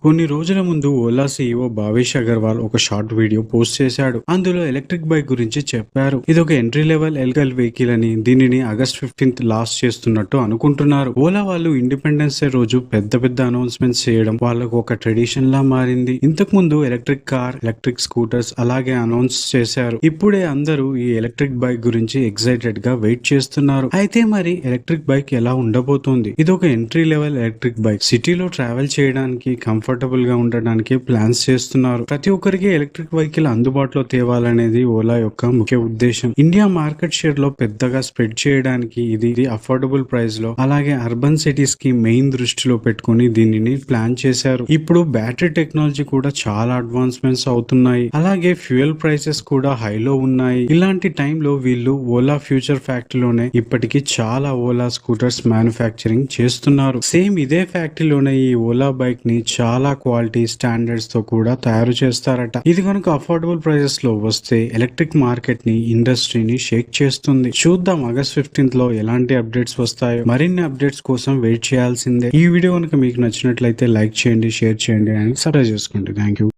కొన్ని రోజుల ముందు ఓలా సీఈఓ భావేష్ అగర్వాల్ ఒక షార్ట్ వీడియో పోస్ట్ చేశాడు. అందులో ఎలక్ట్రిక్ బైక్ గురించి చెప్పారు. ఇది ఒక ఎంట్రీ లెవెల్ ఎలక్ట్రికల్ వెహికల్ అని, దీనిని ఆగస్ట్ 15th లాంచ్ చేస్తున్నట్టు అనుకుంటున్నారు. ఓలా వాళ్ళు ఇండిపెండెన్స్ డే రోజు పెద్ద పెద్ద అనౌన్స్మెంట్స్ చేయడం వాళ్ళకు ఒక ట్రెడిషన్ లా మారింది. ఇంతకు ముందు ఎలక్ట్రిక్ కార్, ఎలక్ట్రిక్ స్కూటర్స్ అలాగే అనౌన్స్ చేశారు. ఇప్పుడే అందరూ ఈ ఎలక్ట్రిక్ బైక్ గురించి ఎక్సైటెడ్ గా వెయిట్ చేస్తున్నారు. అయితే మరి ఎలక్ట్రిక్ బైక్ ఎలా ఉండబోతోంది? ఇది ఒక ఎంట్రీ లెవెల్ ఎలక్ట్రిక్ బైక్. సిటీలో ట్రావెల్ చేయడానికి, కంఫర్టబుల్ గా ఉండడానికి ప్లాన్స్ చేస్తున్నారు. ప్రతి ఒక్కరికి ఎలక్ట్రిక్ వెహికల్ అందుబాటులో తేవాలనేది ఓలా యొక్క ముఖ్య ఉద్దేశం. ఇండియా మార్కెట్ షేర్ లో పెద్దగా స్ప్రెడ్ చేయడానికి ఇది అఫోర్డబుల్ ప్రైస్ లో, అలాగే అర్బన్ సిటీస్ కి మెయిన్ దృష్టిలో పెట్టుకుని దీనిని ప్లాన్ చేశారు. ఇప్పుడు బ్యాటరీ టెక్నాలజీ కూడా చాలా అడ్వాన్స్మెంట్స్ అవుతున్నాయి. అలాగే ఫ్యూయల్ ప్రైసెస్ కూడా హైలో ఉన్నాయి. ఇలాంటి టైంలో వీళ్ళు ఓలా ఫ్యూచర్ ఫ్యాక్టరీలోనే ఇప్పటికీ చాలా ఓలా స్కూటర్స్ మ్యానుఫ్యాక్చరింగ్ చేస్తున్నారు. సేమ్ ఇదే ఫ్యాక్టరీలోనే ఈ ఓలా బైక్ ని చాలా క్వాలిటీ స్టాండర్డ్స్ తో కూడా తయారు చేస్తారట. ఇది కనుక అఫోర్డబుల్ ప్రైసెస్ లో వస్తే ఎలక్ట్రిక్ మార్కెట్ ని, ఇండస్ట్రీని షేక్ చేస్తుంది. చూద్దాం ఆగస్ట్ 15th లో ఎలాంటి అప్డేట్స్ వస్తాయో. మరిన్ని అప్డేట్స్ కోసం వెయిట్ చేయాల్సిందే. ఈ వీడియో కనుక మీకు నచ్చినట్లయితే లైక్ చేయండి, షేర్ చేయండి అండ్ సబ్స్క్రైబ్ చేసుకోండి. Thank you.